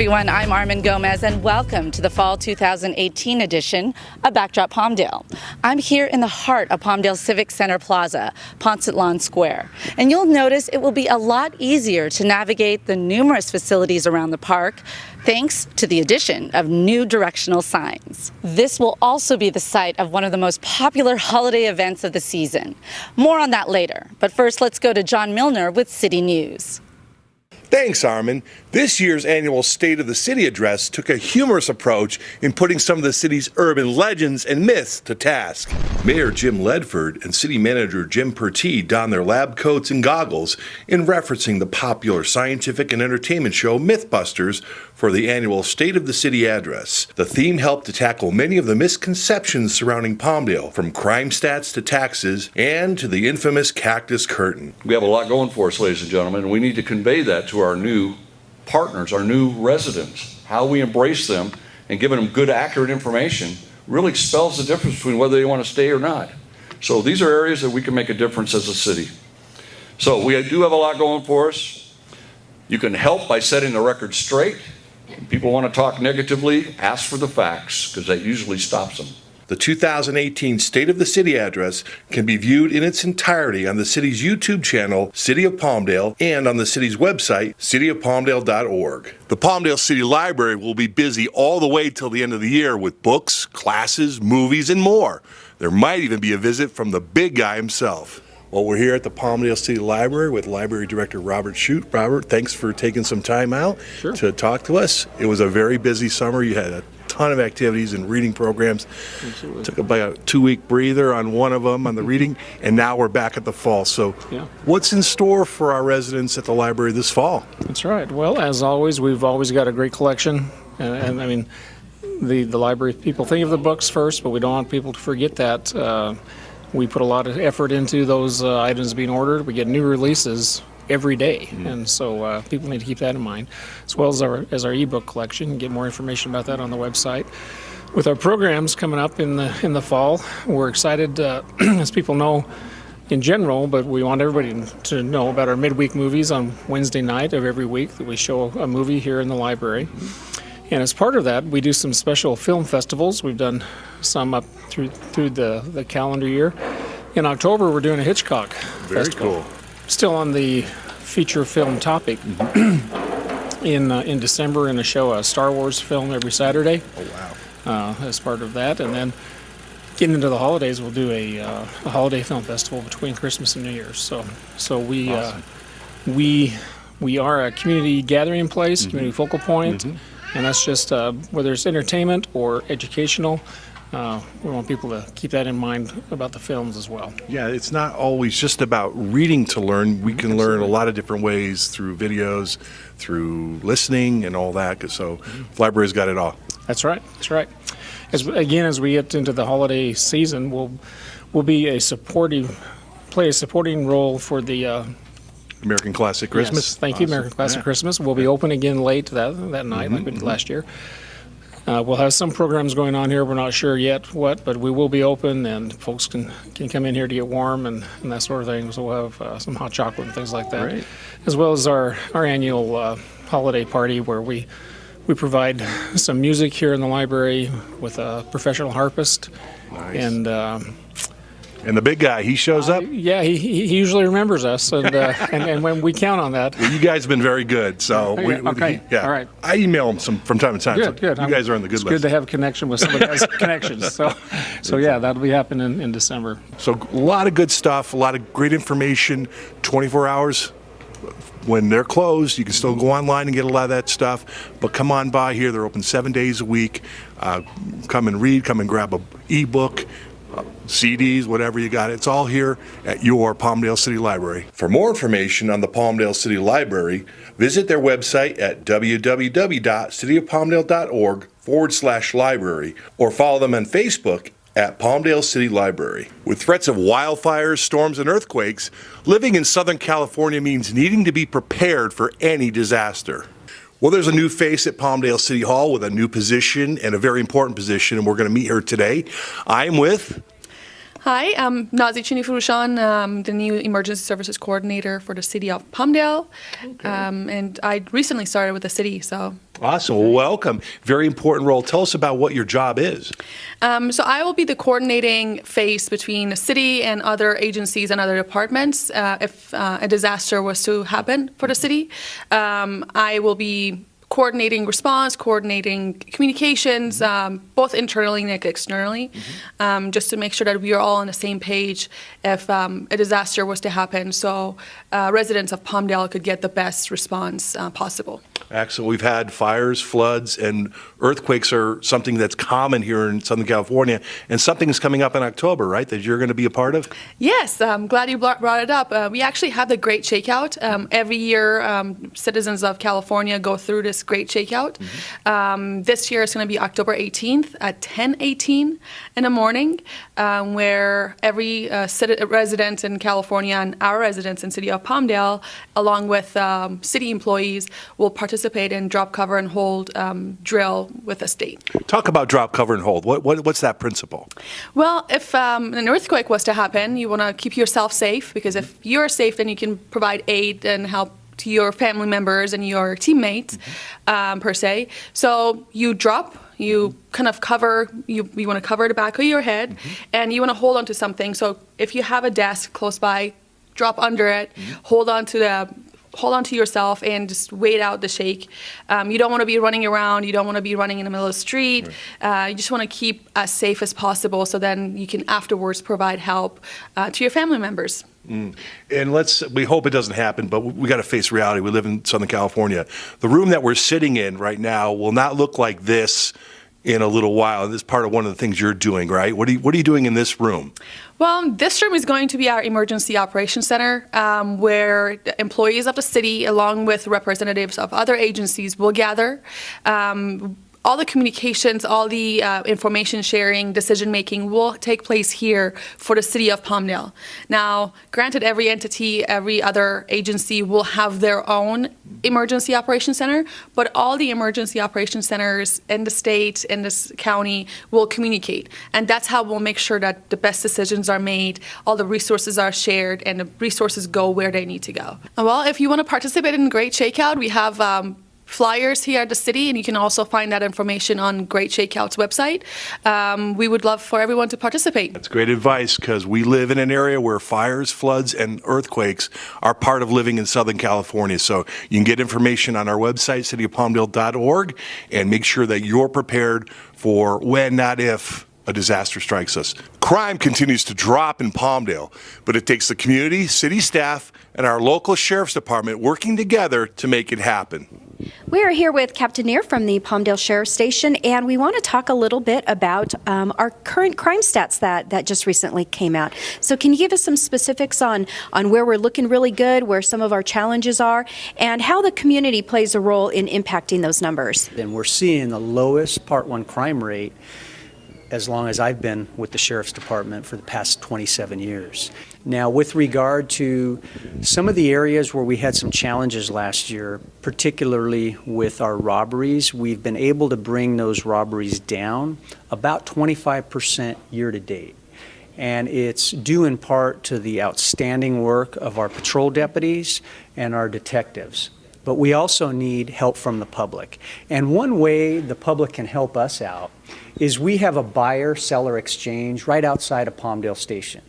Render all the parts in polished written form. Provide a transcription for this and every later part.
everyone, I'm Armin Gomez and welcome to the Fall 2018 edition of Backdrop Palmdale. I'm here in the heart of Palmdale Civic Center Plaza, Ponset Lawn Square, and you'll notice it will be a lot easier to navigate the numerous facilities around the park thanks to the addition of new directional signs. This will also be the site of one of the most popular holiday events of the season. More on that later, but first let's go to John Mlynar with City News. Thanks, Armin. This year's annual State of the City address took a humorous approach in putting some of the city's urban legends and myths to task. Mayor Jim Ledford and City Manager Jim Pertee donned their lab coats and goggles in referencing the popular scientific and entertainment show MYTHBUSTERS for the annual State of the City address. The theme helped to tackle many of the misconceptions surrounding Palmdale, from crime stats to taxes and to the infamous cactus curtain. We have a lot going for us, ladies and gentlemen, and we need to convey that to our new partners, our new residents. How we embrace them and giving them good, accurate information really spells the difference between whether they want to stay or not. So these are areas that we can make a difference as a city. So we do have a lot going for us. You can help by setting the record straight. If people want to talk negatively, ask for the facts, because that usually stops them. The 2018 State of the City address can be viewed in its entirety on the city's YouTube channel, City of Palmdale, and on the city's website, cityofpalmdale.org. The Palmdale City Library will be busy all the way till the end of the year with books, classes, movies, and more. There might even be a visit from the big guy himself. Well, we're here at the Palmdale City Library with Library Director Robert Shute. Robert, thanks for taking some time out to talk to us. It was a very busy summer. You had a ton of activities and reading programs. Absolutely. Took about a 2-week breather on one of them on the reading, and now we're back at the fall. So what's in store for our residents at the library this fall? That's right. Well, as always, we've always got a great collection. And I mean, the library, people think of the books first, but we don't want people to forget that. We put a lot of effort into those items being ordered. We get new releases every day, and so people need to keep that in mind, as well as our ebook collection. Get more information about that on the website. With our programs coming up in the fall, we're excited, as people know in general, but we want everybody to know about our midweek movies on Wednesday night of every week, that we show a movie here in the library. And as part of that, we do some special film festivals. We've done some up through the calendar year. In October, we're doing a Hitchcock festival. Very cool. Still on the feature film topic. In December, in a show, a Star Wars film every Saturday. Oh, wow. As part of that. And then getting into the holidays, we'll do a holiday film festival between Christmas and New Year's. So we awesome. We are a community gathering place, community focal point. And that's just whether it's entertainment or educational. We want people to keep that in mind about the films as well. Yeah, it's not always just about reading to learn. We can learn a lot of different ways through videos, through listening and all that. So the library's got it all. That's right. That's right. As we get into the holiday season, we'll be play a supporting role for the American Classic Christmas. Yes, thank you, American Classic Christmas. We'll be open again late that night, like we did last year. We'll have some programs going on here. We're not sure yet what, but we will be open, and folks can come in here to get warm and that sort of thing. So we'll have some hot chocolate and things like that, as well as our annual holiday party where we provide some music here in the library with a professional harpist. Nice. And the big guy, he shows up? Yeah, he usually remembers us, and when we count on that. Well, you guys have been very good, so all right. I email him from time to time. Good. You guys are on the good list. It's good to have a connection with somebody who has connections. So yeah, that'll be happening in December. So a lot of good stuff, a lot of great information, 24 hours. When they're closed, you can still go online and get a lot of that stuff, but come on by here. They're open 7 days a week. Come and read, come and grab a ebook. CDs, whatever you got. It's all here at your Palmdale City Library. For more information on the Palmdale City Library, visit their website at www.cityofpalmdale.org/library or follow them on Facebook at Palmdale City Library. With threats of wildfires, storms, and earthquakes, living in Southern California means needing to be prepared for any disaster. Well, there's a new face at Palmdale City Hall with a new position and a very important position, and we're going to meet her today. I'm with Hi, I'm Nazi Chinifurushan. I'm the new Emergency Services Coordinator for the City of Palmdale. And I recently started with the city, so. Awesome. Well, welcome. Very important role. Tell us about what your job is. So I will be the coordinating face between the city and other agencies and other departments if a disaster was to happen for the city. I will be coordinating response, coordinating communications, both internally and externally, just to make sure that we are all on the same page if a disaster was to happen, so residents of Palmdale could get the best response possible. Excellent. We've had fires, floods, and earthquakes are something that's common here in Southern California, and something's coming up in October, right, that you're going to be a part of? Yes, I'm glad you brought it up. We actually have the Great Shakeout. Every year, citizens of California go through this Great Shakeout. This year it's going to be October 18th at 10:18 in the morning, where every resident in California and our residents in City of Palmdale, along with city employees, will participate in drop, cover, and hold drill with the state. Talk about drop, cover, and hold. What's that principle? Well, if an earthquake was to happen, you want to keep yourself safe, because if you're safe, then you can provide aid and help to your family members and your teammates, per se. So you drop, you kind of cover, you want to cover the back of your head, and you want to hold onto something. So if you have a desk close by, drop under it, hold on to yourself and just wait out the shake. You don't want to be running around. You don't want to be running in the middle of the street. You just want to keep as safe as possible, so then you can afterwards provide help to your family members. And we hope it doesn't happen, but we got to face reality. We live in Southern California. The room that we're sitting in right now will not look like this in a little while. This is part of one of the things you're doing, right? What are you doing in this room? Well, this room is going to be our Emergency Operations Center, where the employees of the city, along with representatives of other agencies, will gather. All the communications, all the information sharing, decision making will take place here for the City of Palmdale. Now, granted, every entity, every other agency will have their own Emergency Operations Center, but all the Emergency Operations Centers in the state, in this county, will communicate. And that's how we'll make sure that the best decisions are made, all the resources are shared, and the resources go where they need to go. Well, if you want to participate in Great Shakeout, we have flyers here at the city, and you can also find that information on Great Shakeout's website. We would love for everyone to participate. That's great advice, because we live in an area where fires, floods, and earthquakes are part of living in Southern California. So you can get information on our website, cityofpalmdale.org, and make sure that you're prepared for when, not if, a disaster strikes us. Crime continues to drop in Palmdale, but it takes the community, city staff, and our local sheriff's department working together to make it happen. We are here with Captain Neer from the Palmdale Sheriff's Station, and we want to talk a little bit about our current crime stats that just recently came out. So can you give us some specifics on where we're looking really good, where some of our challenges are, and how the community plays a role in impacting those numbers? And we're seeing the lowest Part 1 crime rate as long as I've been with the Sheriff's Department for the past 27 years. Now, with regard to some of the areas where we had some challenges last year, particularly with our robberies, we've been able to bring those robberies down about 25% year to date. And it's due in part to the outstanding work of our patrol deputies and our detectives. But we also need help from the public. And one way the public can help us out is we have a buyer-seller exchange right outside of Palmdale Station.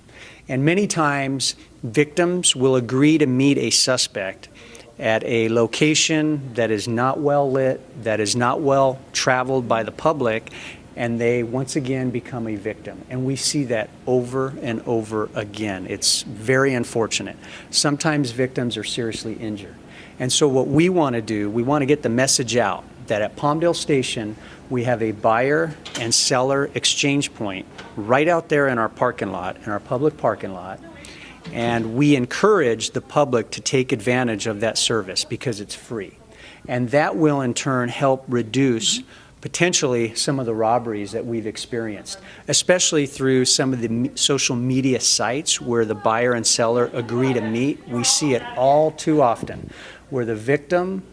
And many times, victims will agree to meet a suspect at a location that is not well lit, that is not well traveled by the public, and they once again become a victim. And we see that over and over again. It's very unfortunate. Sometimes victims are seriously injured. And so what we want to do, we want to get the message out that at Palmdale Station, we have a buyer and seller exchange point right out there in our parking lot, in our public parking lot. And we encourage the public to take advantage of that service because it's free. And that will in turn help reduce potentially some of the robberies that we've experienced, especially through some of the social media sites where the buyer and seller agree to meet. We see it all too often, where the victim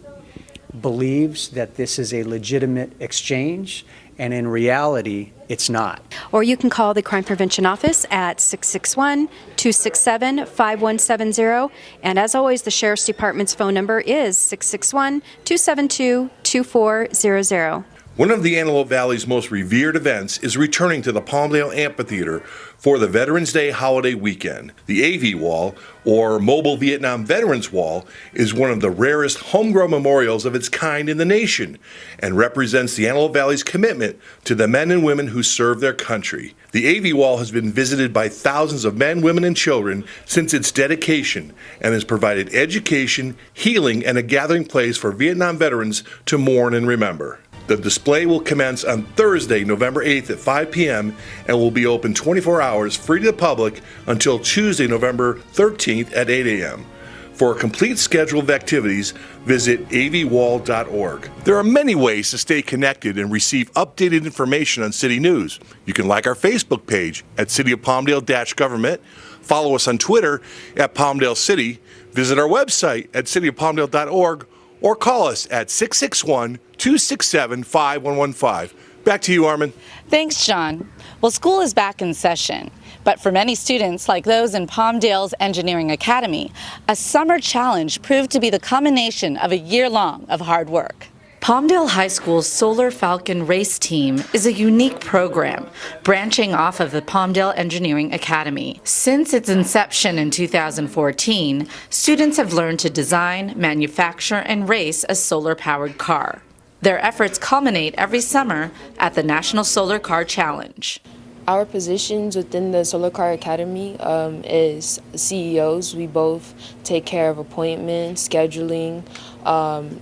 believes that this is a legitimate exchange, and in reality, it's not. Or you can call the Crime Prevention Office at 661-267-5170. And as always, the Sheriff's Department's phone number is 661-272-2400. One of the Antelope Valley's most revered events is returning to the Palmdale Amphitheater for the Veterans Day holiday weekend. The AV Wall, or Mobile Vietnam Veterans Wall, is one of the rarest homegrown memorials of its kind in the nation and represents the Antelope Valley's commitment to the men and women who serve their country. The AV Wall has been visited by thousands of men, women, and children since its dedication and has provided education, healing, and a gathering place for Vietnam veterans to mourn and remember. The display will commence on Thursday, November 8th at 5 p.m. and will be open 24 hours free to the public until Tuesday, November 13th at 8 a.m. For a complete schedule of activities, visit avwall.org. There are many ways to stay connected and receive updated information on city news. You can like our Facebook page at City of Palmdale-Government, follow us on Twitter at Palmdale City, visit our website at cityofpalmdale.org, or call us at 661-267-5115. Back to you, Armin. Thanks, John. Well, school is back in session, but for many students, like those in Palmdale's Engineering Academy, a summer challenge proved to be the culmination of a year-long of hard work. Palmdale High School's Solar Falcon Race Team is a unique program branching off of the Palmdale Engineering Academy. Since its inception in 2014, students have learned to design, manufacture, and race a solar-powered car. Their efforts culminate every summer at the National Solar Car Challenge. Our positions within the Solar Car Academy is CEOs. We both take care of appointments, scheduling,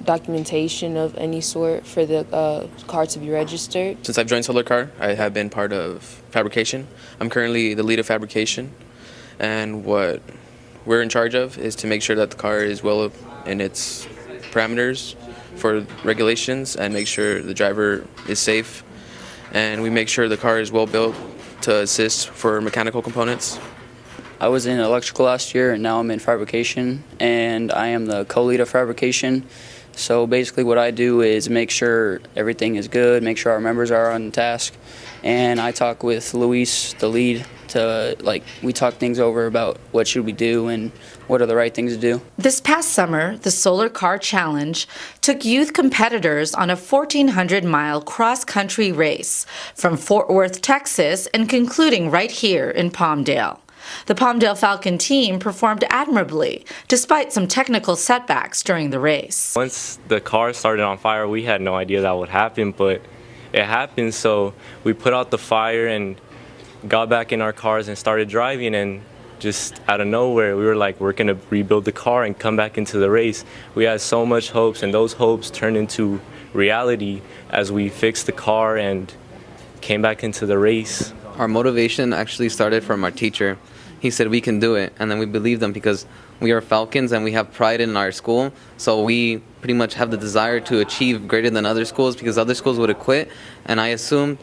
documentation of any sort for the car to be registered. Since I've joined Solar Car, I have been part of fabrication. I'm currently the lead of fabrication, and what we're in charge of is to make sure that the car is well in its parameters for regulations and make sure the driver is safe, and we make sure the car is well built to assist for mechanical components. I was in electrical last year, and now I'm in fabrication, and I am the co-lead of fabrication. So basically what I do is make sure everything is good, make sure our members are on task, and I talk with Luis, the lead, we talk things over about what should we do and what are the right things to do. This past summer, the Solar Car Challenge took youth competitors on a 1,400-mile cross-country race from Fort Worth, Texas, and concluding right here in Palmdale. The Palmdale Falcon Team performed admirably, despite some technical setbacks during the race. Once the car started on fire, we had no idea that would happen, but it happened, so we put out the fire and got back in our cars and started driving, and just out of nowhere we were like, we're going to rebuild the car and come back into the race. We had so much hopes, and those hopes turned into reality as we fixed the car and came back into the race. Our motivation actually started from our teacher. He said we can do it, and then we believed him because we are Falcons and we have pride in our school, so we pretty much have the desire to achieve greater than other schools because other schools would have quit, and I assumed,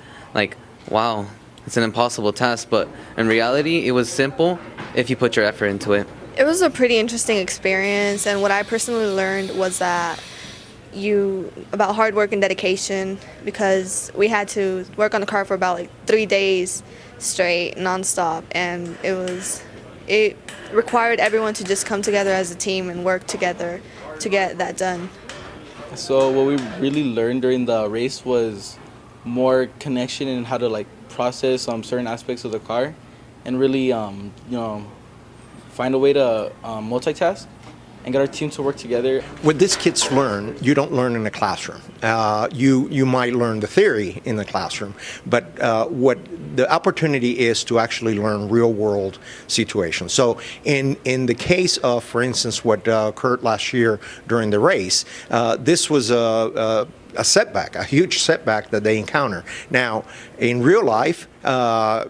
wow, it's an impossible task, but in reality, it was simple if you put your effort into it. It was a pretty interesting experience, and what I personally learned was that about hard work and dedication, because we had to work on the car for about 3 days straight, nonstop, and it required everyone to just come together as a team and work together to get that done. So what we really learned during the race was more connection and how to process certain aspects of the car, and really find a way to multitask and get our team to work together. What these kids learn, you don't learn in the classroom. You might learn the theory in the classroom, but what the opportunity is to actually learn real-world situations. So in the case of, for instance, what occurred last year during the race, this was a setback, a huge setback that they encounter. Now, in real life,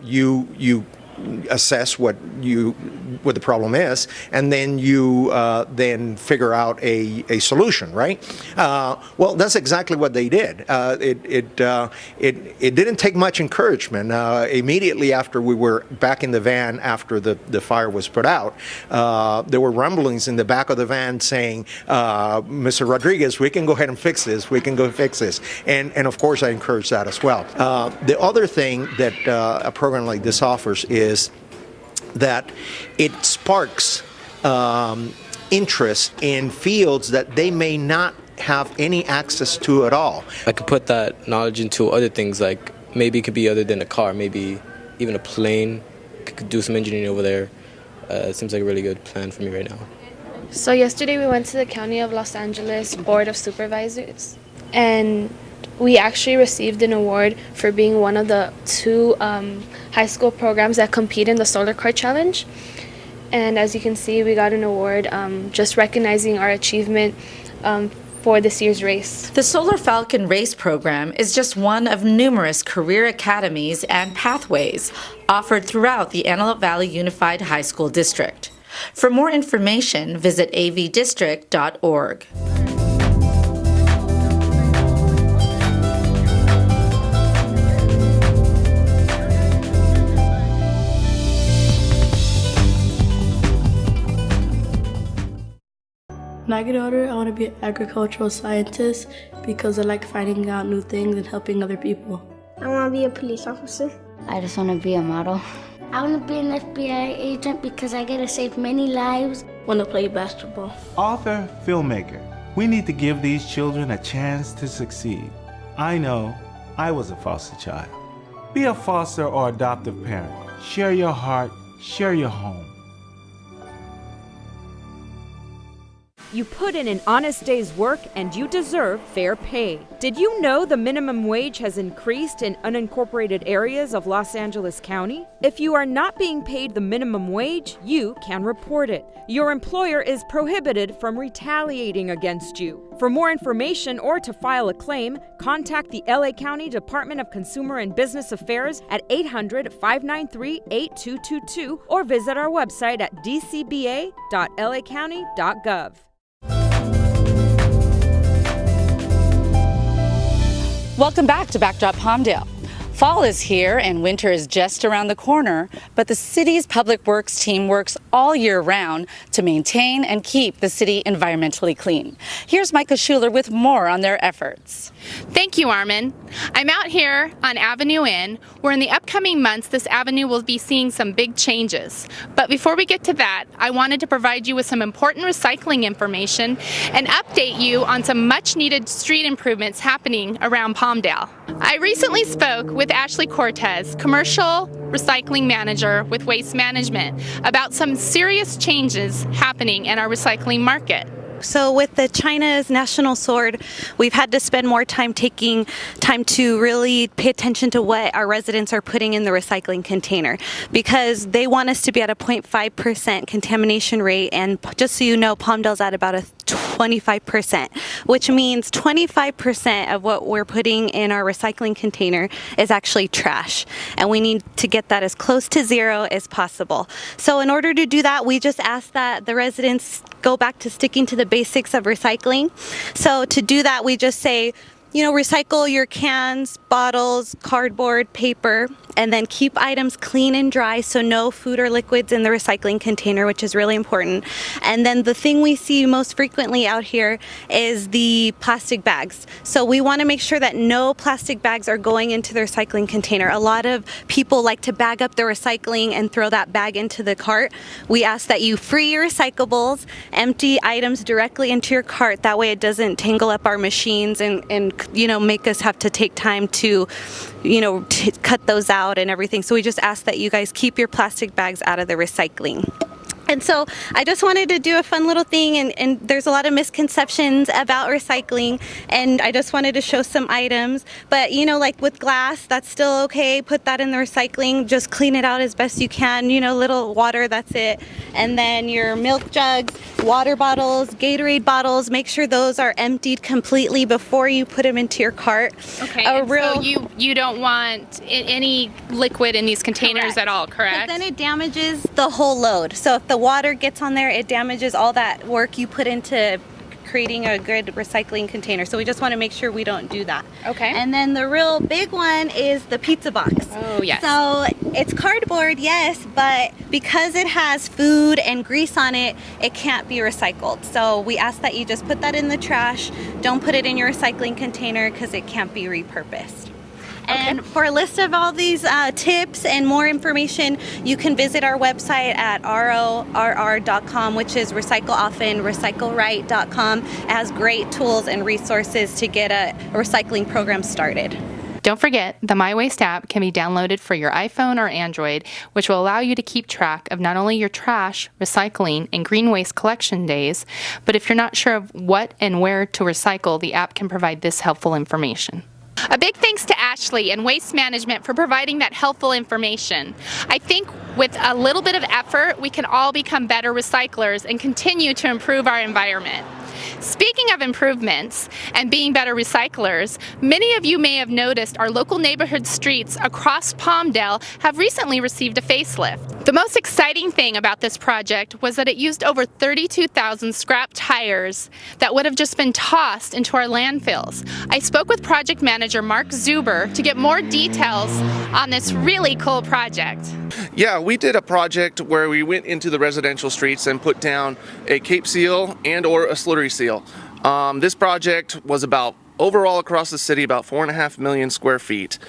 you assess what the problem is, and then you then figure out a solution, right? Well, that's exactly what they did. It didn't take much encouragement. Immediately after we were back in the van after the fire was put out, there were rumblings in the back of the van saying, Mr. Rodriguez, we can go ahead and fix this. We can go fix this. And of course, I encourage that as well. The other thing that a program like this offers is that it sparks interest in fields that they may not have any access to at all. I could put that knowledge into other things, like maybe it could be other than a car, maybe even a plane. Could do some engineering over there. It seems like a really good plan for me right now. So yesterday we went to the County of Los Angeles Board of Supervisors, and we actually received an award for being one of the 2 high school programs that compete in the Solar Car Challenge. And as you can see, we got an award just recognizing our achievement for this year's race. The Solar Falcon Race Program is just one of numerous career academies and pathways offered throughout the Antelope Valley Unified High School District. For more information, visit avdistrict.org. When I get older, I want to be an agricultural scientist because I like finding out new things and helping other people. I want to be a police officer. I just want to be a model. I want to be an FBI agent because I get to save many lives. I want to play basketball. Author, filmmaker. We need to give these children a chance to succeed. I know I was a foster child. Be a foster or adoptive parent. Share your heart, share your home. You put in an honest day's work and you deserve fair pay. Did you know the minimum wage has increased in unincorporated areas of Los Angeles County? If you are not being paid the minimum wage, you can report it. Your employer is prohibited from retaliating against you. For more information or to file a claim, contact the LA County Department of Consumer and Business Affairs at 800-593-8222 or visit our website at dcba.lacounty.gov. Welcome back to Backdrop Palmdale. Fall is here and winter is just around the corner, but the city's public works team works all year round to maintain and keep the city environmentally clean. Here's Micah Schuler with more on their efforts. Thank you, Armin. I'm out here on Avenue N, where in the upcoming months this avenue will be seeing some big changes. But before we get to that, I wanted to provide you with some important recycling information and update you on some much needed street improvements happening around Palmdale. I recently spoke with Ashley Cortez, Commercial Recycling Manager with Waste Management, about some serious changes happening in our recycling market. So with the China's national sword, we've had to spend more time taking time to really pay attention to what our residents are putting in the recycling container, because they want us to be at a 0.5% contamination rate, and just so you know, Palmdale's at about a 25%, which means 25% of what we're putting in our recycling container is actually trash, and we need to get that as close to zero as possible. So in order to do that, we just ask that the residents go back to sticking to the basics of recycling. So to do that, we just say, recycle your cans, bottles, cardboard, paper, and then keep items clean and dry, so no food or liquids in the recycling container, which is really important. And then the thing we see most frequently out here is the plastic bags. So we want to make sure that no plastic bags are going into the recycling container. A lot of people like to bag up their recycling and throw that bag into the cart. We ask that you free your recyclables, empty items directly into your cart. That way it doesn't tangle up our machines and make us have to take time to cut those out and everything. So we just ask that you guys keep your plastic bags out of the recycling. And so I just wanted to do a fun little thing, and there's a lot of misconceptions about recycling, and I just wanted to show some items. But you know, like with glass, that's still okay. Put that in the recycling, just clean it out as best you can. You know, little water, that's it. And then your milk jugs, water bottles, Gatorade bottles, make sure those are emptied completely before you put them into your cart. Okay, so you don't want any liquid in these containers at all, correct? Then it damages the whole load. So if the water gets on there, it damages all that work you put into creating a good recycling container. So we just want to make sure we don't do that. Okay. And then the real big one is the pizza box. Oh, yes. So it's cardboard, yes, but because it has food and grease on it, it can't be recycled. So we ask that you just put that in the trash. Don't put it in your recycling container because it can't be repurposed. And for a list of all these tips and more information, you can visit our website at RORR.com, which is Recycle Often, RecycleRight.com. It has great tools and resources to get a recycling program started. Don't forget, the My Waste app can be downloaded for your iPhone or Android, which will allow you to keep track of not only your trash, recycling, and green waste collection days, but if you're not sure of what and where to recycle, the app can provide this helpful information. A big thanks to Ashley and Waste Management for providing that helpful information. I think with a little bit of effort, we can all become better recyclers and continue to improve our environment. Speaking of improvements and being better recyclers, many of you may have noticed our local neighborhood streets across Palmdale have recently received a facelift. The most exciting thing about this project was that it used over 32,000 scrap tires that would have just been tossed into our landfills. I spoke with project manager Mark Zuber to get more details on this really cool project. Yeah, we did a project where we went into the residential streets and put down a Cape seal and or a slurry seal. This project was about overall across the city about 4.5 million square feet.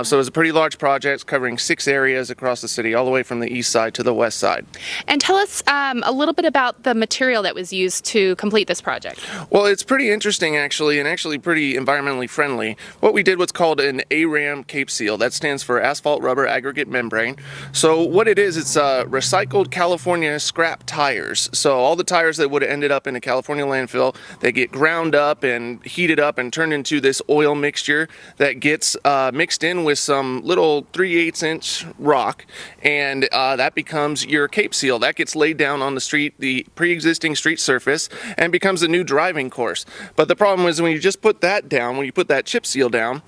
So it was a pretty large project covering 6 areas across the city, all the way from the east side to the west side. And tell us a little bit about the material that was used to complete this project. Well, it's pretty interesting actually, and actually pretty environmentally friendly. What we did was called an ARAM Cape Seal. That stands for Asphalt Rubber Aggregate Membrane. So what it is, it's recycled California scrap tires. So all the tires that would have ended up in a California landfill, they get ground up and heated up and turned into this oil mixture that gets mixed in with some little 3/8 inch rock, and that becomes your Cape Seal. That gets laid down on the street, the pre-existing street surface, and becomes a new driving course. But the problem is when you just put that down, when you put that chip seal down,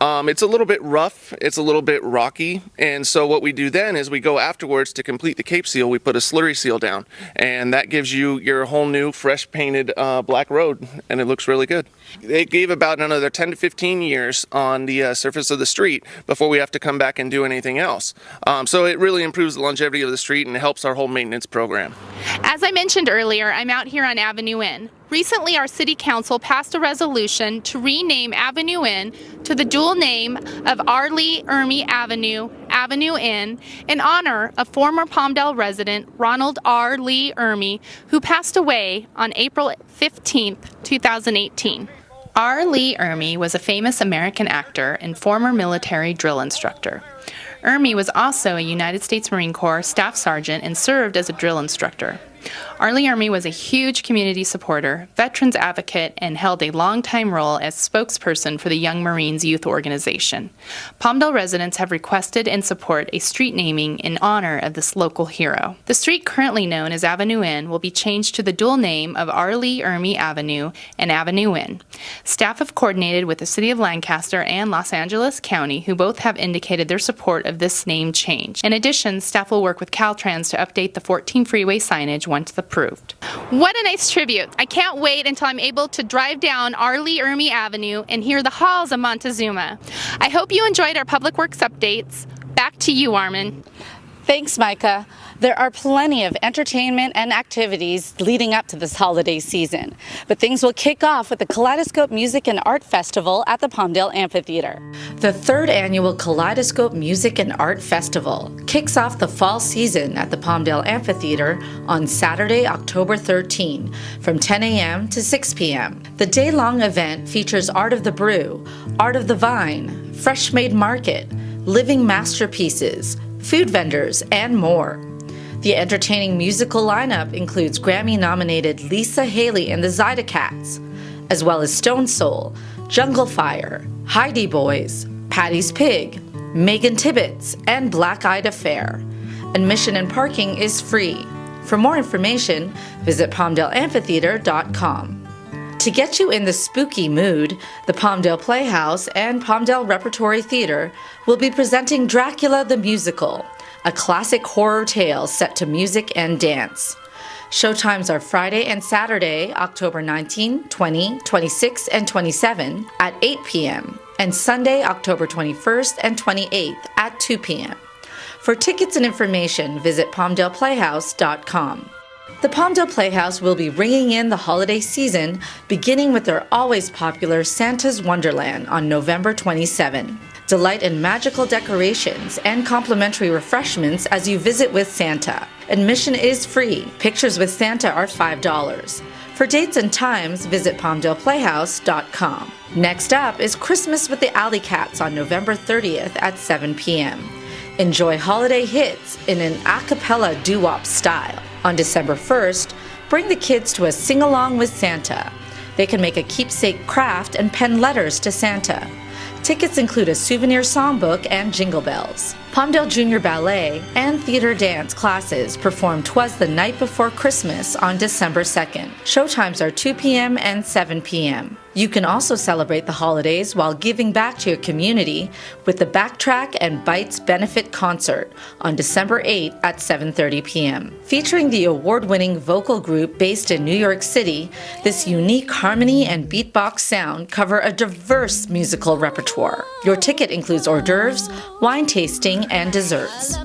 it's a little bit rough, it's a little bit rocky, and so what we do then is we go afterwards to complete the Cape Seal, we put a slurry seal down, and that gives you your whole new fresh painted black road, and it looks really good. It gave about another 10 to 15 years on the surface of the street before we have to come back and do anything else. So it really improves the longevity of the street and helps our whole maintenance program. As I mentioned earlier, I'm out here on Avenue N. Recently, our City Council passed a resolution to rename Avenue N to the dual name of R. Lee Ermey Avenue, Avenue N, in honor of former Palmdale resident Ronald R. Lee Ermey, who passed away on April 15, 2018. R. Lee Ermey was a famous American actor and former military drill instructor. Ermey was also a United States Marine Corps Staff Sergeant and served as a drill instructor. R. Lee Ermey was a huge community supporter, veterans advocate, and held a long-time role as spokesperson for the Young Marines Youth Organization. Palmdale residents have requested and support a street naming in honor of this local hero. The street currently known as Avenue N will be changed to the dual name of R. Lee Ermey Avenue and Avenue N. Staff have coordinated with the City of Lancaster and Los Angeles County, who both have indicated their support of this name change. In addition, staff will work with Caltrans to update the 14 freeway signage once approved. What a nice tribute. I can't wait until I'm able to drive down R. Lee Ermey Avenue and hear the halls of Montezuma. I hope you enjoyed our Public Works updates. Back to you, Armin. Thanks, Micah. There are plenty of entertainment and activities leading up to this holiday season, but things will kick off with the Kaleidoscope Music and Art Festival at the Palmdale Amphitheater. The 3rd annual Kaleidoscope Music and Art Festival kicks off the fall season at the Palmdale Amphitheater on Saturday, October 13, from 10 a.m. to 6 p.m. The day-long event features Art of the Brew, Art of the Vine, Fresh Made Market, living masterpieces, food vendors, and more. The entertaining musical lineup includes Grammy-nominated Lisa Haley and the Zydecaats, as well as Stone Soul, Jungle Fire, Heidi Boys, Patty's Pig, Megan Tibbetts, and Black Eyed Affair. Admission and parking is free. For more information, visit PalmdaleAmphitheater.com. To get you in the spooky mood, the Palmdale Playhouse and Palmdale Repertory Theater will be presenting Dracula the Musical, a classic horror tale set to music and dance. Showtimes are Friday and Saturday, October 19, 20, 26, and 27 at 8 p.m., and Sunday, October 21st and 28th at 2 p.m. For tickets and information, visit PalmdalePlayhouse.com. The Palmdale Playhouse will be ringing in the holiday season, beginning with their always popular Santa's Wonderland on November 27. Delight in magical decorations and complimentary refreshments as you visit with Santa. Admission is free. Pictures with Santa are $5. For dates and times, visit PalmdalePlayhouse.com. Next up is Christmas with the Alley Cats on November 30th at 7 p.m. Enjoy holiday hits in an a cappella doo-wop style. On December 1st, bring the kids to a sing-along with Santa. They can make a keepsake craft and pen letters to Santa. Tickets include a souvenir songbook and jingle bells. Palmdale Junior Ballet and theater dance classes perform 'Twas the Night Before Christmas on December 2nd. Showtimes are 2 p.m. and 7 p.m. You can also celebrate the holidays while giving back to your community with the Backtrack and Bites Benefit Concert on December 8 at 7:30 p.m. Featuring the award-winning vocal group based in New York City, this unique harmony and beatbox sound cover a diverse musical repertoire. Your ticket includes hors d'oeuvres, wine tasting, and desserts.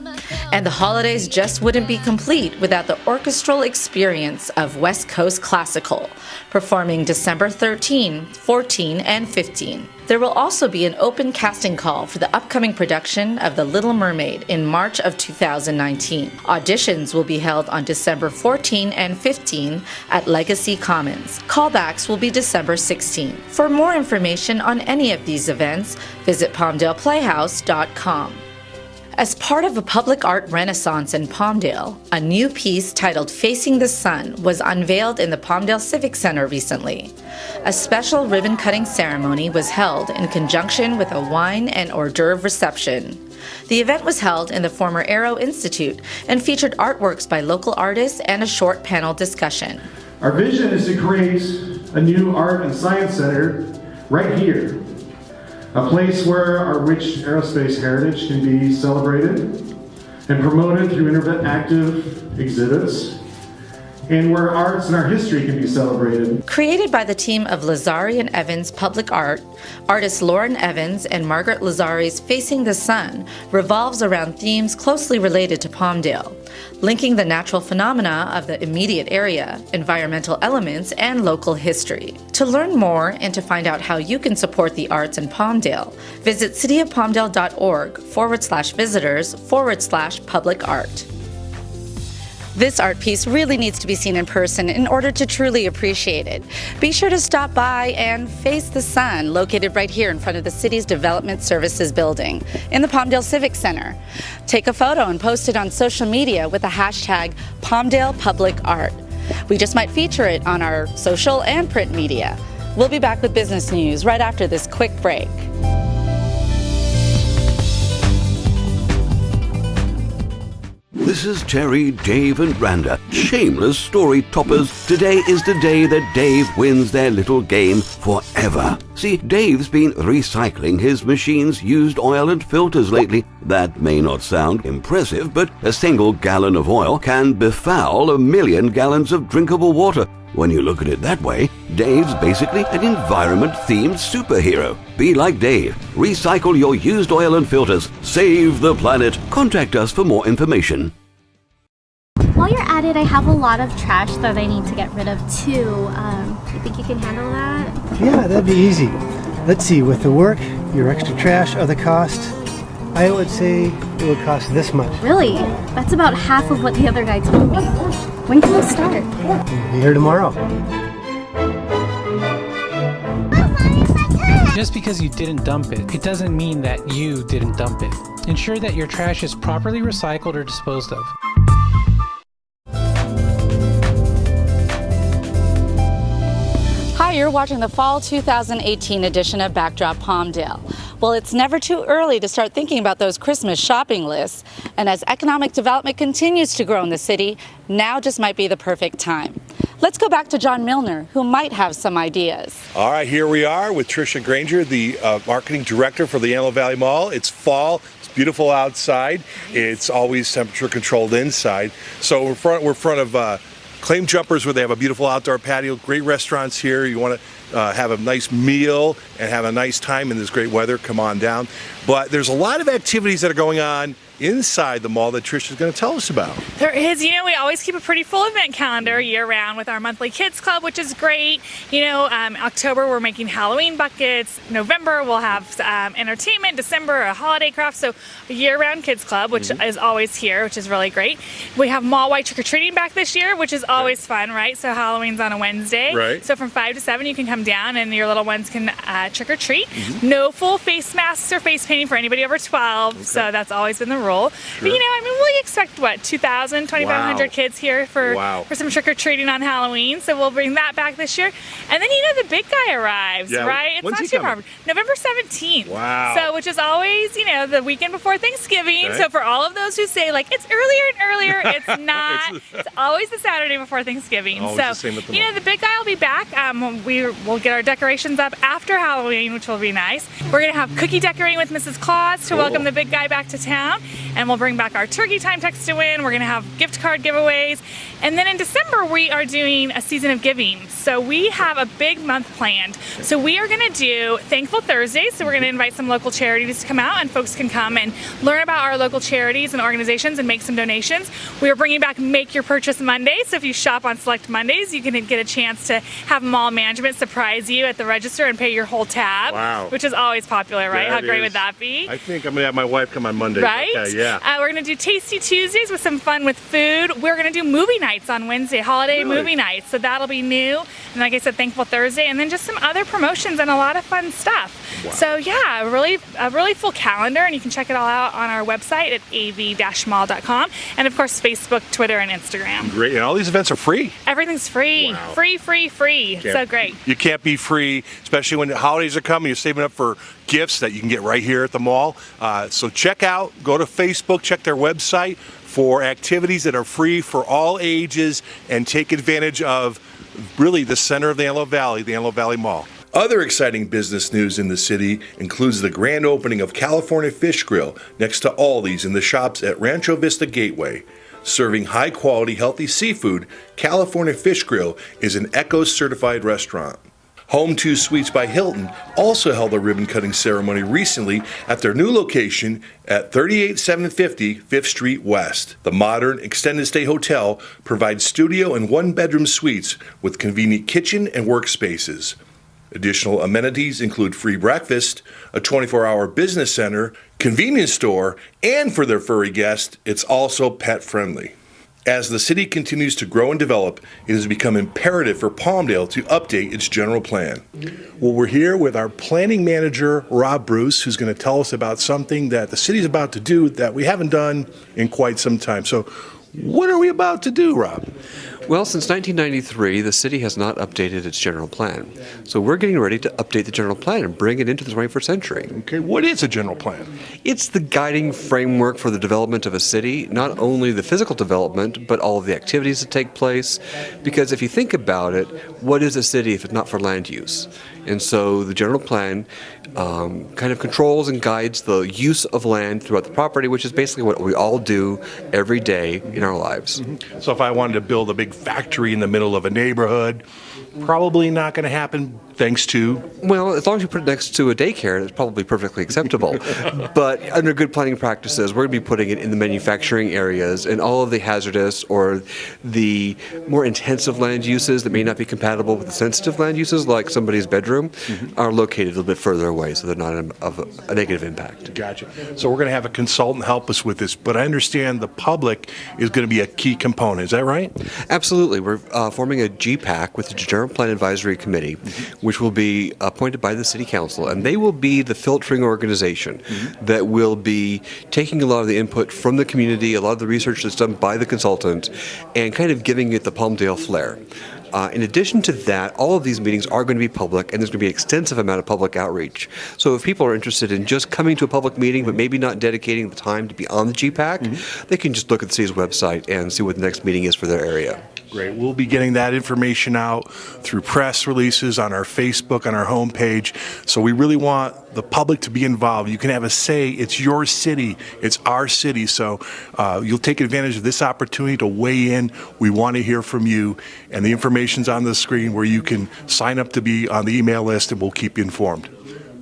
And the holidays just wouldn't be complete without the orchestral experience of West Coast Classical, performing December 13, 14, and 15. There will also be an open casting call for the upcoming production of The Little Mermaid in March of 2019. Auditions will be held on December 14 and 15 at Legacy Commons. Callbacks will be December 16. For more information on any of these events, visit PalmdalePlayhouse.com. As part of a public art renaissance in Palmdale, a new piece titled Facing the Sun was unveiled in the Palmdale Civic Center recently. A special ribbon-cutting ceremony was held in conjunction with a wine and hors d'oeuvre reception. The event was held in the former Aero Institute and featured artworks by local artists and a short panel discussion. Our vision is to create a new art and science center right here. A place where our rich aerospace heritage can be celebrated and promoted through interactive exhibits, and where arts and our history can be celebrated. Created by the team of Lazari and Evans Public Art, artists Lauren Evans and Margaret Lazari's Facing the Sun revolves around themes closely related to Palmdale, linking the natural phenomena of the immediate area, environmental elements, and local history. To learn more and to find out how you can support the arts in Palmdale, visit cityofpalmdale.org/visitors/public art. This art piece really needs to be seen in person in order to truly appreciate it. Be sure to stop by and face the sun, located right here in front of the city's Development Services building in the Palmdale Civic Center. Take a photo and post it on social media with the hashtag Palmdale Public Art. We just might feature it on our social and print media. We'll be back with business news right after this quick break. This is Terry, Dave, and Randa, shameless story toppers. Today is the day that Dave wins their little game forever. See, Dave's been recycling his machine's used oil and filters lately. That may not sound impressive, but a single gallon of oil can befoul 1 million gallons of drinkable water. When you look at it that way, Dave's basically an environment-themed superhero. Be like Dave. Recycle your used oil and filters. Save the planet. Contact us for more information. While you're at it, I have a lot of trash that I need to get rid of too. You think you can handle that? Yeah, that'd be easy. Let's see, with the work, your extra trash, other costs, I would say it would cost this much. Really? That's about half of what the other guy told me. When can I start? Be here tomorrow. Just because you didn't dump it, it doesn't mean that you didn't dump it. Ensure that your trash is properly recycled or disposed of. you're watching the Fall 2018 edition of Backdrop Palmdale. Well, it's never too early to start thinking about those Christmas shopping lists, and as economic development continues to grow in the city, now just might be the perfect time. Let's go back to John Mlynar, who might have some ideas. All right, here we are with Tricia Granger, the marketing director for the Antelope Valley Mall. It's fall. It's beautiful outside. It's always temperature controlled inside. So we're in front of Claim Jumpers, where they have a beautiful outdoor patio, great restaurants here. You want to have a nice meal and have a nice time in this great weather, come on down. But there's a lot of activities that are going on inside the mall that Trish is going to tell us about. There is. We always keep a pretty full event calendar year-round with our monthly kids club, which is great. October we're making Halloween buckets. November we'll have entertainment. December a holiday craft. So a year-round kids club, which is always here, which is really great. We have mall-wide trick-or-treating back this year, which is always fun, right? So Halloween's on a Wednesday. Right. So from 5 to 7 you can come down and your little ones can trick-or-treat. No full face masks or face painting for anybody over 12. So that's always been the rule. But we expect 2,000, 2,500 kids here for some trick-or-treating on Halloween, so we'll bring that back this year. And then the big guy arrives, right? It's When's not he too coming? far. November 17th. Wow. So which is always, the weekend before Thanksgiving. Okay. So for all of those who say it's earlier and earlier, it's not. It's always the Saturday before Thanksgiving. Always so the same at the mall. the big guy will be back. We'll get our decorations up after Halloween, which will be nice. We're gonna have cookie decorating with Mrs. Claus to welcome the big guy back to town, and we'll bring back our turkey time text to win. We're gonna have gift card giveaways, and then in December we are doing a season of giving. So we have a big month planned. So we are gonna do Thankful Thursdays. So we're gonna invite some local charities to come out, and folks can come and learn about our local charities and organizations and make some donations. We are bringing back Make Your Purchase Monday. So if you shop on select Mondays, you can get a chance to have mall management surprise you at the register and pay your whole tab. Wow. Which is always popular, right? Yeah, How great would that be? I think I'm gonna have my wife come on Monday. Right? Okay, yeah. We're gonna do Tasty Tuesdays with some fun with food. We're gonna do movie nights on Wednesday, holiday movie nights. So that'll be new. And like I said, Thankful Thursday, and then just some other promotions and a lot of fun stuff. Wow. So yeah, a really full calendar, and you can check it all out on our website at av-mall.com, and of course Facebook, Twitter, and Instagram. Great, and all these events are free. Everything's free. Wow. Free. So great. You can't be free, especially when the holidays are coming. You're saving up for gifts that you can get right here at the mall. So go to Facebook, check their website for activities that are free for all ages, and take advantage of really the center of the Antelope Valley Mall. Other exciting business news in the city includes the grand opening of California Fish Grill next to Aldi's in the shops at Rancho Vista Gateway. Serving high-quality, healthy seafood, California Fish Grill is an ECO-certified restaurant. Home 2 Suites by Hilton also held a ribbon-cutting ceremony recently at their new location at 38750 5th Street West. The modern, extended-stay hotel provides studio and one-bedroom suites with convenient kitchen and workspaces. Additional amenities include free breakfast, a 24-hour business center, convenience store, and for their furry guests, it's also pet-friendly. As the city continues to grow and develop, it has become imperative for Palmdale to update its general plan. Well, we're here with our planning manager, Rob Bruce, who's going to tell us about something that the city's about to do that we haven't done in quite some time. So, what are we about to do, Rob? Well, since 1993, the city has not updated its general plan. So we're getting ready to update the general plan and bring it into the 21st century. Okay, what is a general plan? It's the guiding framework for the development of a city, not only the physical development, but all of the activities that take place. Because if you think about it, what is a city if it's not for land use? And so the general plan kind of controls and guides the use of land throughout the property, which is basically what we all do every day in our lives. Mm-hmm. So if I wanted to build a big factory in the middle of a neighborhood, probably not going to happen thanks to... Well, as long as you put it next to a daycare, it's probably perfectly acceptable. But under good planning practices, we're going to be putting it in the manufacturing areas, and all of the hazardous or the more intensive land uses that may not be compatible with the sensitive land uses, like somebody's bedroom, are located a little bit further away, so they're not of a negative impact. Gotcha. So we're going to have a consultant help us with this, but I understand the public is going to be a key component. Is that right? Absolutely. We're forming a GPAC with the General Plan Advisory Committee, which will be appointed by the City Council, and they will be the filtering organization that will be taking a lot of the input from the community, a lot of the research that's done by the consultant, and kind of giving it the Palmdale flair. In addition to that, all of these meetings are going to be public, and there's going to be an extensive amount of public outreach. So if people are interested in just coming to a public meeting, but maybe not dedicating the time to be on the GPAC, they can just look at the city's website and see what the next meeting is for their area. Great. We'll be getting that information out through press releases on our Facebook, on our homepage. So we really want the public to be involved. You can have a say. It's your city. It's our city. So you'll take advantage of this opportunity to weigh in. We want to hear from you. And the information's on the screen where you can sign up to be on the email list, and we'll keep you informed.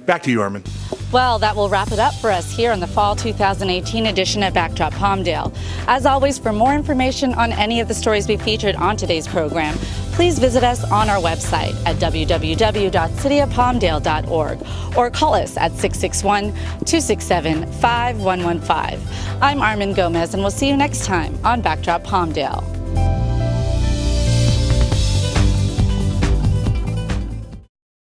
Back to you, Armin. Well, that will wrap it up for us here in the Fall 2018 edition of Backdrop Palmdale. As always, for more information on any of the stories we featured on today's program, please visit us on our website at www.cityofpalmdale.org or call us at 661-267-5115. I'm Armin Gomez, and we'll see you next time on Backdrop Palmdale.